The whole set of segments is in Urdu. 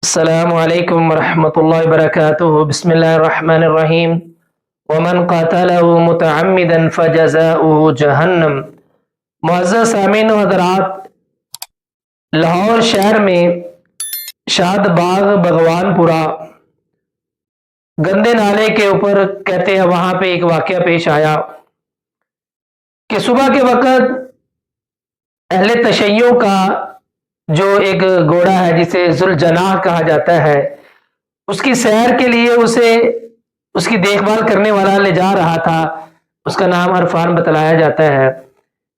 السلام علیکم ورحمۃ اللہ وبرکاتہ۔ بسم اللہ الرحمن الرحیم۔ ومن قاتلہ متعمدا فجزاؤہ جہنم۔ معزز سامعین و حضرات، لاہور شہر میں شاد باغ بھگوان پورا گندے نالے کے اوپر کہتے ہیں، وہاں پہ ایک واقعہ پیش آیا کہ صبح کے وقت اہل تشیع کا جو ایک گھوڑا ہے جسے ذوالجناح کہا جاتا ہے، اس کی سیر کے لیے اسے اس کی دیکھ بھال کرنے والا لے جا رہا تھا۔ اس کا نام عرفان بتلایا جاتا ہے۔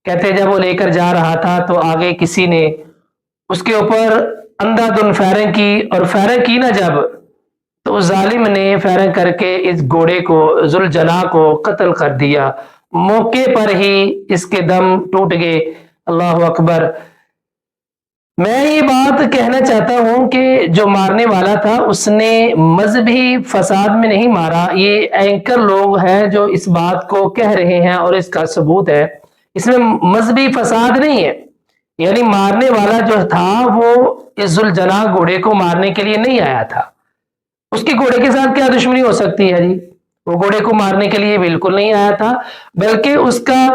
کہتے جب وہ لے کر جا رہا تھا تو آگے کسی نے اس کے اوپر اندھا دھند فائرنگ کی، اور فائرنگ کی نا جب، تو اس ظالم نے فائرنگ کر کے اس گھوڑے کو، ذوالجناح کو قتل کر دیا۔ موقع پر ہی اس کے دم ٹوٹ گئے۔ اللہ اکبر۔ میں یہ بات کہنا چاہتا ہوں کہ جو مارنے والا تھا اس نے مذہبی فساد میں نہیں مارا۔ یہ اینکر لوگ ہیں جو اس بات کو کہہ رہے ہیں اور اس کا ثبوت ہے، اس میں مذہبی فساد نہیں ہے۔ یعنی مارنے والا جو تھا وہ اس ذوالجناح گھوڑے کو مارنے کے لیے نہیں آیا تھا۔ اس کی گھوڑے کے ساتھ کیا دشمنی ہو سکتی ہے جی؟ وہ گھوڑے کو مارنے کے لیے بالکل نہیں آیا تھا، بلکہ اس کا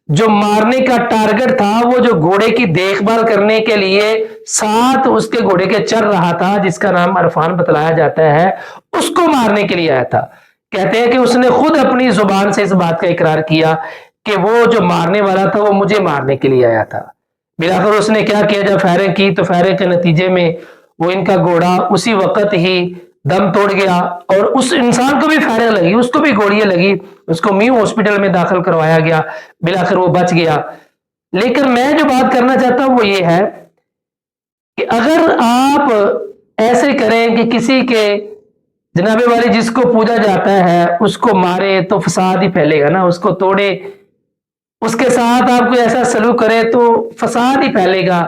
جو مارنے کا ٹارگٹ تھا وہ جو گھوڑے کی دیکھ بھال کرنے کے لیے ساتھ اس کے گھوڑے کے چل رہا تھا، جس کا نام عرفان بتلایا جاتا ہے، اس کو مارنے کے لیے آیا تھا۔ کہتے ہیں کہ اس نے خود اپنی زبان سے اس بات کا اقرار کیا کہ وہ جو مارنے والا تھا وہ مجھے مارنے کے لیے آیا تھا۔ بلاخر اس نے کیا کیا، جب فائرنگ کی تو فائرنگ کے نتیجے میں وہ ان کا گھوڑا اسی وقت ہی دم توڑ گیا، اور اس انسان کو بھی فائرنگ لگی، اس کو بھی گولیاں لگی، اس کو میو ہاسپٹل میں داخل کروایا گیا، بلاخر وہ بچ گیا۔ لیکن میں جو بات کرنا چاہتا ہوں وہ یہ ہے کہ اگر آپ ایسے کریں کہ کسی کے جناب والی جس کو پوجا جاتا ہے اس کو مارے تو فساد ہی پھیلے گا نا، اس کو توڑے، اس کے ساتھ آپ کو ایسا سلوک کرے تو فساد ہی پھیلے گا۔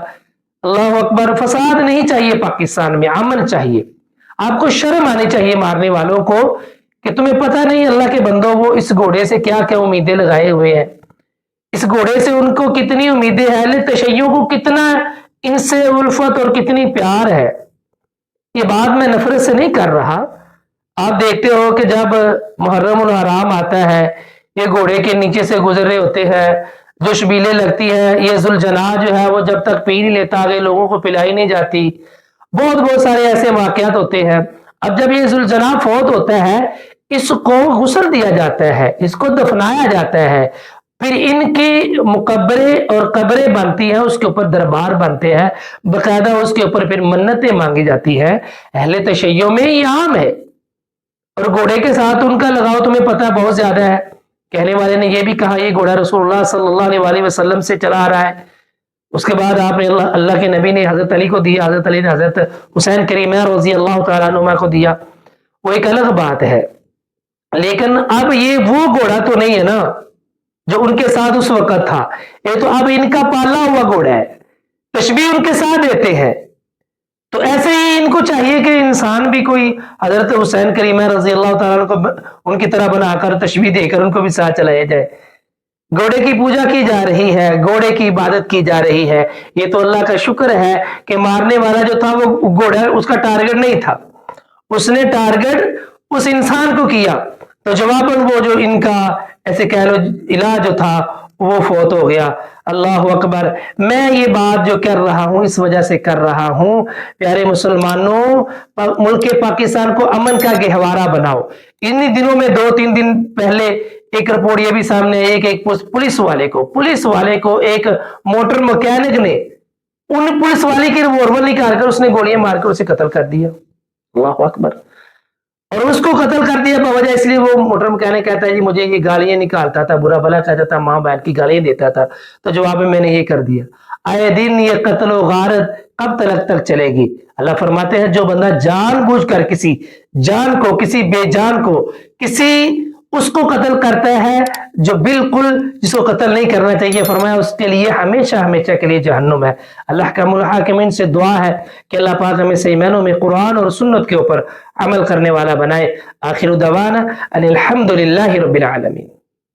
اللہ اکبر۔ فساد نہیں چاہیے پاکستان میں، امن چاہیے۔ آپ کو شرم آنی چاہیے مارنے والوں کو کہ تمہیں پتہ نہیں اللہ کے بندوں وہ اس گھوڑے سے کیا کیا امیدیں لگائے ہوئے ہیں، اس گھوڑے سے ان کو کتنی امیدیں ہیں، اہل تشیع کو کتنا ان سے الفت اور کتنی پیار ہے۔ یہ بات میں نفرت سے نہیں کر رہا۔ آپ دیکھتے ہو کہ جب محرم الحرام آتا ہے، یہ گھوڑے کے نیچے سے گزر رہے ہوتے ہیں، جو شبیلیں لگتی ہیں، یہ ذوالجناح جو ہے وہ جب تک پی نہیں لیتا آگے لوگوں کو پلائی نہیں جاتی۔ بہت سارے ایسے واقعات ہوتے ہیں۔ اب جب یہ ذوالجناح فوت ہوتا ہے، اس کو غسل دیا جاتا ہے، اس کو دفنایا جاتا ہے، پھر ان کی مقبرے اور قبریں بنتی ہیں، اس کے اوپر دربار بنتے ہیں، باقاعدہ اس کے اوپر پھر منتیں مانگی جاتی ہیں۔ اہل تشیع میں یہ عام ہے، اور گھوڑے کے ساتھ ان کا لگاؤ تمہیں پتہ بہت زیادہ ہے۔ کہنے والے نے یہ بھی کہا یہ گھوڑا رسول اللہ صلی اللہ علیہ وسلم سے چلا آ رہا ہے۔ اس کے بعد آپ نے اللہ کے نبی نے حضرت علی کو دیا، حضرت علی نے حضرت حسین کریمہ رضی اللہ تعالیٰ عنہما کو دیا، وہ ایک الگ بات ہے۔ لیکن اب یہ وہ گھوڑا تو نہیں ہے نا جو ان کے ساتھ اس وقت تھا، یہ تو اب ان کا پالا ہوا گھوڑا ہے، تشبیہ ان کے ساتھ دیتے ہیں۔ تو ایسے ہی ان کو چاہیے کہ انسان بھی کوئی حضرت حسین کریمہ رضی اللہ تعالیٰ کو ان کی طرح بنا کر تشبیہ دے کر ان کو بھی ساتھ چلایا جائے۔ گھوڑے کی پوجا کی جا رہی ہے، گھوڑے کی عبادت کی جا رہی ہے، یہ تو اللہ کا شکر ہے کہ مارنے والا جو تھا وہ گھوڑا اس کا ٹارگٹ نہیں تھا، اس نے ٹارگٹ اس انسان کو کیا، تو جواباً وہ جو ان کا ایسے کہہ لو علاج جو تھا وہ فوت ہو گیا۔ اللہ اکبر۔ میں یہ بات جو کر رہا ہوں اس وجہ سے کر رہا ہوں، پیارے مسلمانوں، ملک پاکستان کو امن کا گہوارہ بناؤ۔ انہی دنوں میں 2-3 دن پہلے ایک رپورٹ یہ بھی سامنے ایک پولیس والے کو ایک موٹر مکینک نے ان پولیس والے کی ریوالور نکال کر اس نے گولیاں مار کر اسے قتل کر دیا۔ اللہ اکبر۔ اور اس کو قتل کر دیا بوجہ اس لیے وہ موٹر مکینک کہتا ہے جی مجھے یہ گالیاں نکالتا تھا، برا بھلا کہتا تھا، ماں بہن کی گالیاں دیتا تھا، تو جواب میں نے یہ کر دیا۔ آئے دن یہ قتل و غارت کب تک چلے گی؟ اللہ فرماتے ہیں جو بندہ جان بوجھ کر کسی جان کو، کسی بے جان کو، کسی اس کو قتل کرتا ہے جو بالکل جس کو قتل نہیں کرنا چاہیے، فرمایا اس کے لیے ہمیشہ کے لیے جہنم ہے۔ اللہ کا الحاکمین سے دعا ہے کہ اللہ پاک ہمیں صحیح معنوں میں قرآن اور سنت کے اوپر عمل کرنے والا بنائے۔ آخر دعوانا ان الحمد للہ رب العالمین۔